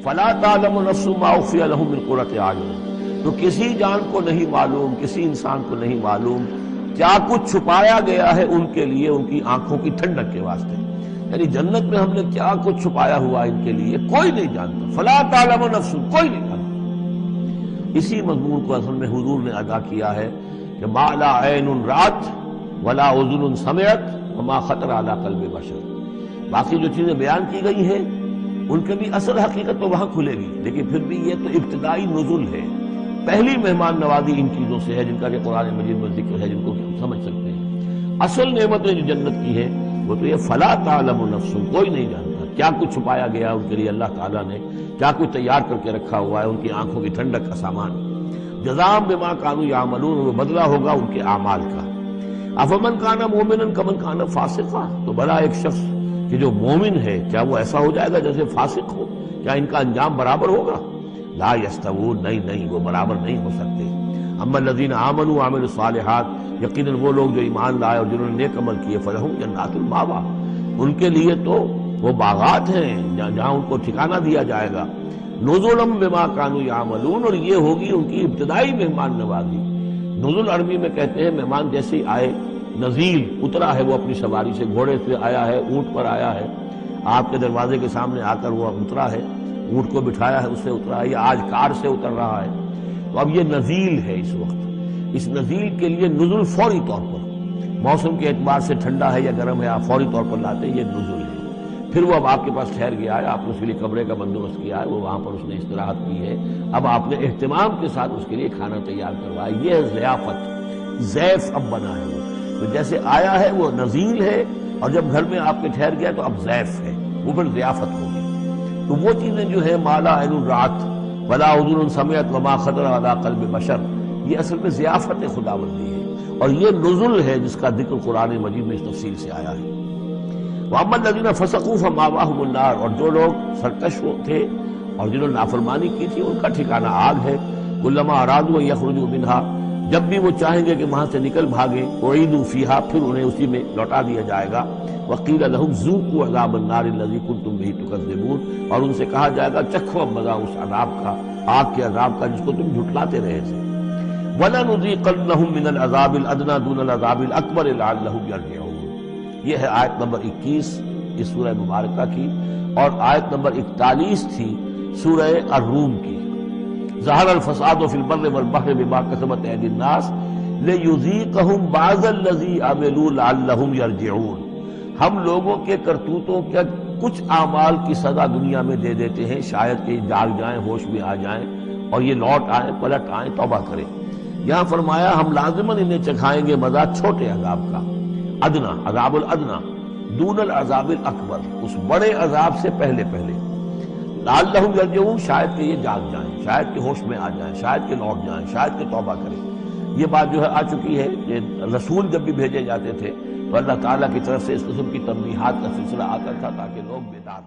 فلا تعلم نفس ما اخفی لهم من قرۃ اعین، تو کسی جان کو نہیں معلوم، کسی انسان کو نہیں معلوم کیا کچھ چھپایا گیا ہے ان کے لیے ان کی آنکھوں کی ٹھنڈک کے واسطے، یعنی جنت میں ہم نے کیا کچھ چھپایا ہوا ان کے لیے کوئی نہیں جانتا، فلا تعلم نفس، کوئی نہیں جانتا۔ اسی مضمون کو اصل میں حضور نے ادا کیا ہے کہ ما لا عین رات ولا اذن سمعت وما خطر علی قلب بشر، باقی جو چیزیں بیان کی گئی ہیں ان کے بھی اصل حقیقت تو وہاں کھلے گی، لیکن پھر بھی یہ تو ابتدائی نزول ہے، پہلی مہمان نوازی ان چیزوں سے ہے جن کا کہ قرآن مجید میں ذکر ہے، جن کو ہم سمجھ سکتے ہیں۔ اصل نعمتیں جو جنت کی ہے وہ تو یہ فلا تعلم نفس، کوئی نہیں جانتا کیا کچھ چھپایا گیا ان کے لیے، اللہ تعالیٰ نے کیا کچھ تیار کر کے رکھا ہوا ہے ان کی آنکھوں کی ٹھنڈک کا سامان۔ جزاء بما کانوا یعملون، وہ بدلہ ہوگا ان کے اعمال کا۔ افمن کان مومنا کمن کان فاسقا، تو بھلا ایک شخص کہ جو مومن ہے کیا وہ ایسا ہو جائے گا جیسے فاسق ہو؟ کیا ان کا انجام برابر ہوگا؟ لا یستوون، نہیں وہ برابر نہیں ہو سکتے۔ اما الذین آمنوا وعملوا الصالحات، یقیناً وہ لوگ جو ایمان لائے اور جنہوں نے نیک عمل کیے، فلہم جنات المأویٰ، ان کے لیے تو وہ باغات ہیں جہاں ان کو ٹھکانہ دیا جائے گا۔ نزلا بما کانوا یعملون، اور یہ ہوگی ان کی ابتدائی مہمان نوازی۔ نزل عربی میں کہتے ہیں مہمان جیسے آئے، نزیل اترا ہے وہ اپنی سواری سے، گھوڑے سے آیا ہے، اونٹ پر آیا ہے، آپ کے دروازے کے سامنے آ کر وہ اترا ہے، اونٹ کو بٹھایا ہے اس سے اترا ہے، یا آج کار سے اتر رہا ہے، تو اب یہ نزیل ہے اس وقت۔ اس نزیل کے لیے نزل فوری طور پر، موسم کے اعتبار سے ٹھنڈا ہے یا گرم ہے، آپ فوری طور پر لاتے ہیں، یہ نزل ہے۔ پھر وہ اب آپ کے پاس ٹھہر گیا ہے، آپ نے اس کے لیے کمرے کا بندوبست کیا ہے، وہ وہاں پر اس نے استراحت کی ہے، اب آپ نے اہتمام کے ساتھ اس کے لیے کھانا تیار کروایا، یہ ہے ضیافت، ضیف اب بنا ہے وہ، تو جیسے آیا ہے وہ نزیل ہے، اور جب گھر میں آپ کے ٹھہر گیا تو اب ضیف ہے، وہ پھر ضیافت ہوگی۔ تو وہ چیزیں جو ہے ما لا عین رات ولا اذن سمعت وما خطر علی قلب بشر، یہ اصل میں ضیافت خداوندی ہے، اور یہ نزل ہے جس کا ذکر قرآن مجید میں اس تفصیل سے آیا ہے۔ وَأَمَّا الَّذِينَ فَسَقُوا فَمَأْوَاهُمُ النَّارُ، اور جو لوگ سرکش تھے اور جنہوں نے نافرمانی کی تھی ان کا ٹھکانہ آگ ہے۔ كُلَّمَا أَرَادُوا أَن يَخْرُجُوا مِنْهَا، جب بھی وہ چاہیں گے کہ وہاں سے نکل بھاگیں، أُعِيدُوا فِيهَا، پھر انہیں اسی میں لوٹا دیا جائے گا۔ وَقِيلَ لَهُمْ ذُوقُوا عَذَابَ النَّارِ الَّذِي كُنتُمْ بِهِ تُكَذِّبُونَ، اور ان سے کہا جائے گا چکھو اب مزہ اس عذاب کا، آگ کے عذاب کا جس کو تم جھٹلاتے رہے تھے۔ وَلَنُذِيقَنَّهُم مِّنَ الْعَذَابِ الْأَدْنَىٰ دُونَ الْعَذَابِ الْأَكْبَرِ لَعَلَّهُمْ يَرْجِعُونَ، یہ ہے آیت نمبر 21 اس سورہ مبارکہ کی، اور آیت نمبر 41 تھی سورہ الروم کی۔ ظہر الفساد فی البر والبحر بما کسبت ایدی الناس لیذیقہم بعض الذی عملوا لعلہم یرجعون، ہم لوگوں کے کرتوتوں کے کچھ اعمال کی سزا دنیا میں دے دیتے ہیں، شاید کہ جاگ جائیں، ہوش میں آ جائیں اور یہ لوٹ آئیں، پلٹ آئیں، توبہ کریں۔ یہاں فرمایا ہم لازماً انہیں چکھائیں گے مزہ چھوٹے عذاب کا، ادنا، عذاب الادنا، دون العذاب الاکبر، اس بڑے عذاب سے پہلے لعلہم یرجعون، شاید کہ یہ جاگ جائیں، شاید کہ ہوش میں آ جائیں، شاید کہ لوٹ جائیں، شاید کہ توبہ کریں۔ یہ بات جو ہے آ چکی ہے کہ رسول جب بھی بھیجے جاتے تھے تو اللہ تعالیٰ کی طرف سے اس قسم کی تنبیہات کا سلسلہ آتا تھا تاکہ لوگ بیدار